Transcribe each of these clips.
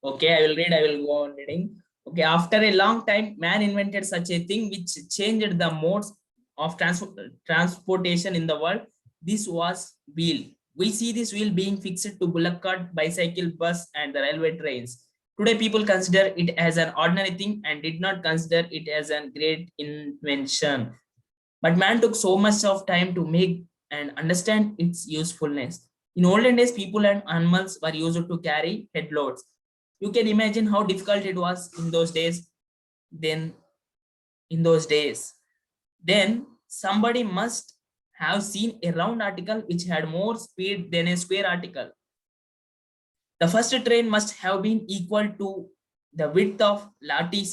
Okay, I will read. I will go on reading. Okay, after a long time, man invented such a thing which changed the modes of transportation in the world. This was wheel. We see this wheel being fixed to bullock cart, bicycle, bus, and the railway trains. Today, people consider it as an ordinary thing and did not consider it as a great invention. But man took so much of time to make and understand its usefulness. In olden days, people and animals were used to carry headloads. You can imagine how difficult it was in those days. Then, in those days, then somebody must have seen a round article which had more speed than a square article. The first train must have been equal to the width of latte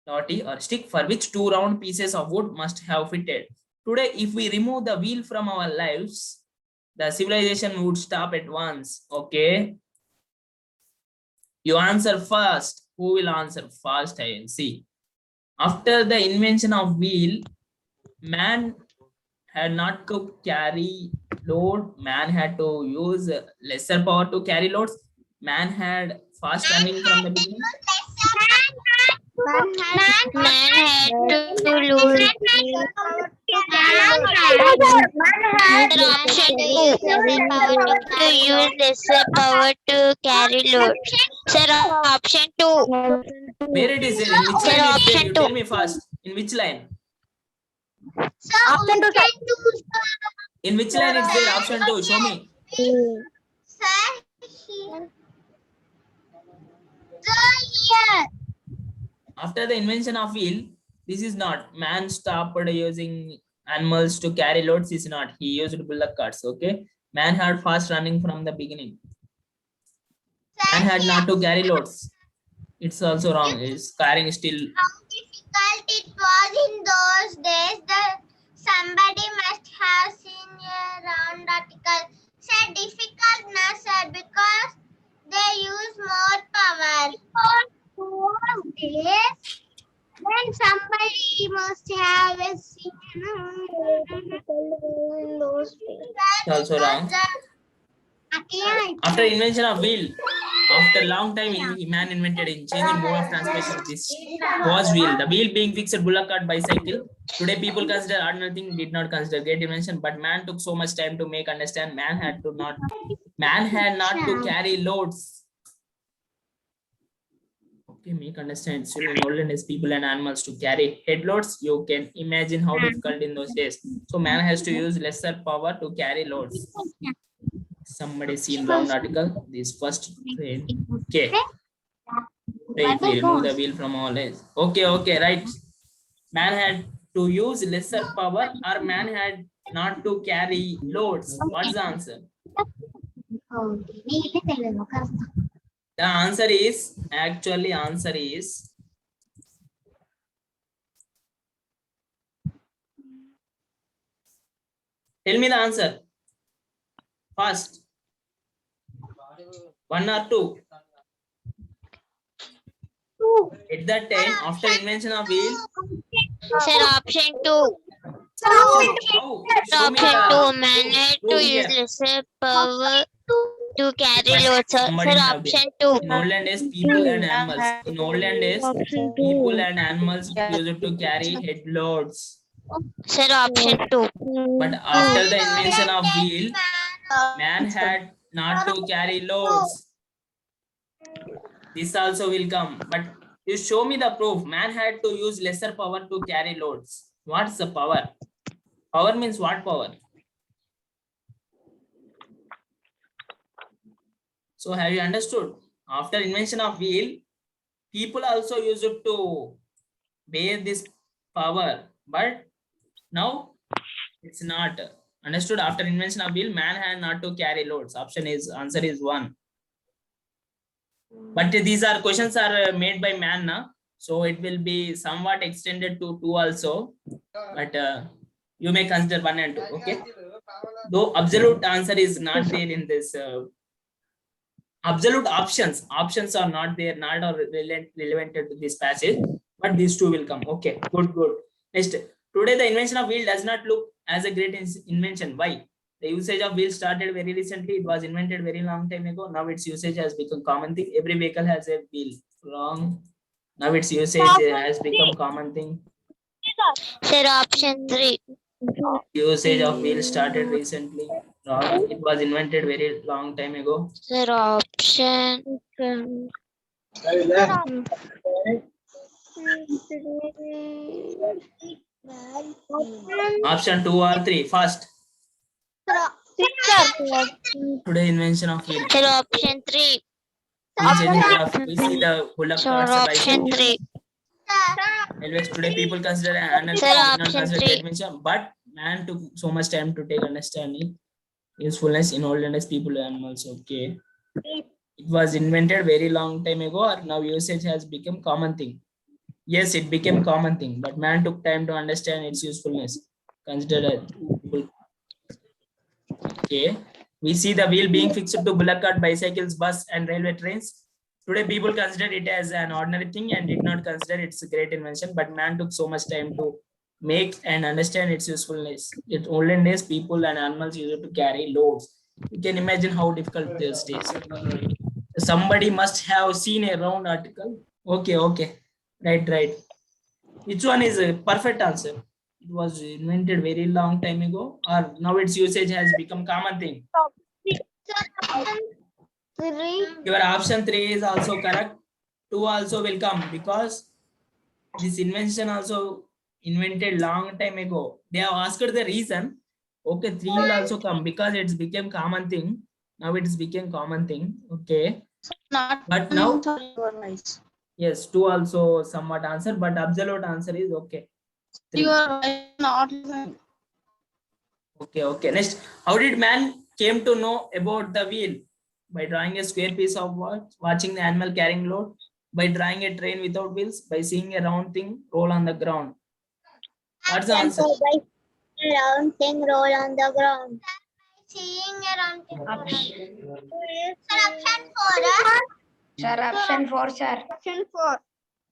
or stick for which two round pieces of wood must have fitted. Today, if we remove the wheel from our lives, the civilization would stop at once. Okay. You answer first. Who will answer first? I will see. After the invention of wheel, man had not to carry load. Man had to use lesser power to carry loads. Man had fast running from the beginning. Man had to lose. Sir, option 2. To use lesser power to carry load. Sir, option 2. Where it is there? In which Sir, line it's there? option You 2. tell me fast. In which line? Option 2, In which line it's there? Option 2. Show me. After the invention of wheel, this is not. Man stopped using animals to carry loads. Is not. He used bullock carts. Okay. Man had fast running from the beginning. Man had not to carry loads. It's also wrong. It's carrying still. How difficult it was in those days that somebody must have seen a round article. Sir, difficult, no, sir, because they use more power. For 4 days, then somebody must have seen those days. It's also wrong. After invention of wheel, after long time, man invented in changing mode of transportation. This was wheel. The wheel being fixed bullock cart bicycle. Today, people consider ordinary thing, did not consider great invention, but man took so much time to make understand. Man had not to carry loads. Okay, make understand. Still in olden days, people and animals to carry head loads. You can imagine how difficult in those days. So man has to use lesser power to carry loads. Somebody seen round article. This first train. Okay. Right, we remove the wheel from all ends. Okay, right. Man had to use lesser power, or man had not to carry loads. What's the answer? The answer is tell me the answer. First. 1 or 2? At that time, after invention of wheel. Sir, option 2. How? Show me Option the 2. Man had to proof use here. lesser power to carry But loads. Sir, somebody have option been. 2. In olden days, people and animals. In olden days, people and animals used to carry head loads. Sir, option 2. But after the invention of wheel, man had not to carry loads. This also will come. But you show me the proof. Man had to use lesser power to carry loads. What's the power? Power means what power? So have you understood? After invention of wheel, people also used to bear this power, but now it's not. Understood? After invention of wheel, man had not to carry loads. Answer is 1. But these are questions are made by man now, so it will be somewhat extended to 2 also. But you may consider 1 and 2. Okay. Though absolute answer is not there in this. Absolute options are not there, not relevant to this passage, but these 2 will come. Okay, good. Next, today the invention of wheel does not look as a great invention. Why? The usage of wheel started very recently. It was invented very long time ago. Now its usage has become common thing. Every vehicle has a wheel. Wrong. Now its usage has become common thing. Sir, option 3. Usage of wheel started recently. Wrong. It was invented very long time ago. Sir, option Option 2 or 3. First. Today invention of wheel. Sir, option 3. We see the bullock Sir, carts, the option bicycle. 3. Railways. Today people consider animal Sir, did not option consider three. great invention, but man took so much time to take understanding usefulness in olden days people and animals. Okay. It was invented very long time ago, or now usage has become common thing. Yes, it became common thing, but man took time to understand its usefulness. Consider it. Okay. We see the wheel being fixed to bullock cart, bicycles, bus, and railway trains. Today, people consider it as an ordinary thing and did not consider it's a great invention, but man took so much time to make and understand its usefulness. In olden days, people and animals used to carry loads. You can imagine how difficult those days. Somebody must have seen a round article. Okay. Right. Which one is a perfect answer? It was invented very long time ago, or now its usage has become common thing. Your option 3 is also correct. 2 also will come because this invention also invented long time ago. They have asked the reason. Okay, 3 will also come because it's became common thing. Now it's became common thing. Okay. But now, yes, 2 also somewhat answer, but absolute answer is okay. 3. Okay. Next, how did man came to know about the wheel? By drawing a square piece of wood, watching the animal carrying load, by drawing a train without wheels, by seeing a round thing roll on the ground. What's the answer? Round thing roll on the ground. Seeing a round thing. Sir, option 4. Sir, option 4.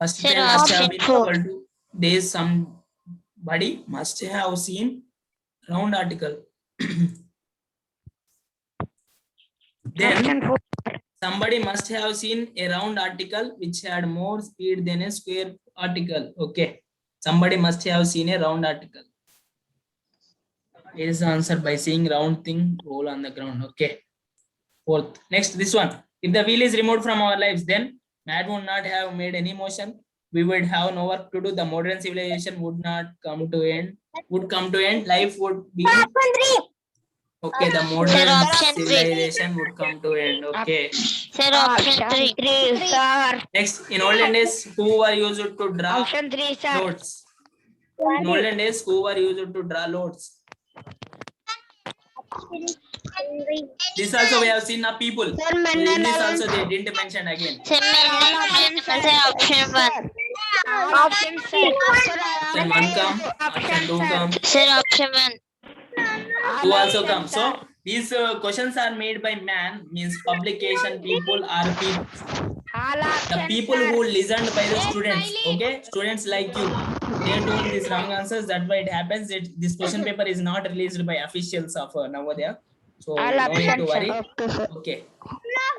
First, Sir, there must have option been 4. equal to. There's somebody must have seen round article. Then somebody must have seen a round article which had more speed than a square article. Okay. Somebody must have seen a round article. Here is the answer by seeing round thing roll on the ground. Okay. Fourth. Next, this one. If the wheel is removed from our lives, then man would not have made any motion. We would have no work to do. The modern civilization would not come to end. Would come to end. Life would be. Okay, the modern option three. civilization would come to end. Okay. Sir, option 3. Next, in olden days, who were used to draw Option 3, sir. loads? In olden days, who were used to draw loads? This also we have seen the people. In this also they didn't mention again. Sir, option 1. Option 6. Option 1 come, option 2 come, Sir, option 1. 2 also come. So these questions are made by man, means publication people are people. The people who listened by the students. Okay, students like you, they told these wrong answers. That's why it happens. This question paper is not released by officials of Navodaya. So no need to worry. Okay,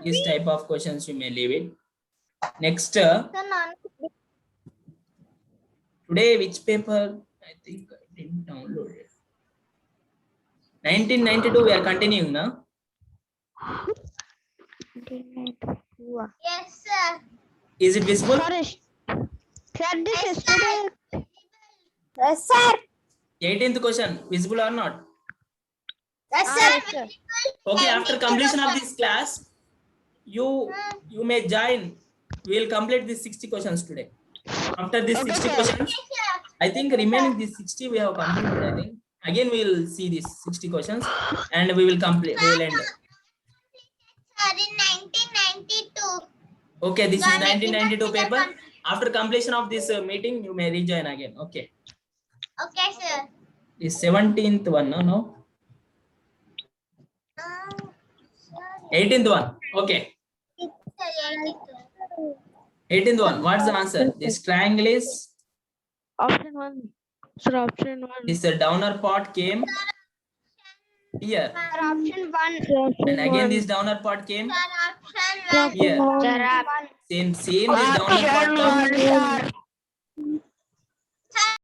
this type of questions you may leave it. Next, today which paper? I think I didn't download it. 1992. We are continuing now. Yes, sir. Is it visible? Sir, this is today. Yes, sir. 18th question, visible or not? Yes, sir. Okay, after completion of this class, you may join. We will complete these 60 questions today. After these 60 questions, I think remaining these 60 we have completed. I think again we will see these 60 questions and we will complete. We will end. Sir, in 1992. Okay, this is 1992 paper. After completion of this meeting, you may rejoin again. Okay. Okay, sir. This 17th one, no? 18th one. Okay. 18th one. What's the answer? This triangle is. Option 1. Sir, option 1. This downer pot came. Here. Sir, option 1. And again this downer part came Sir, option 1. here. Sir, Same this downer part comes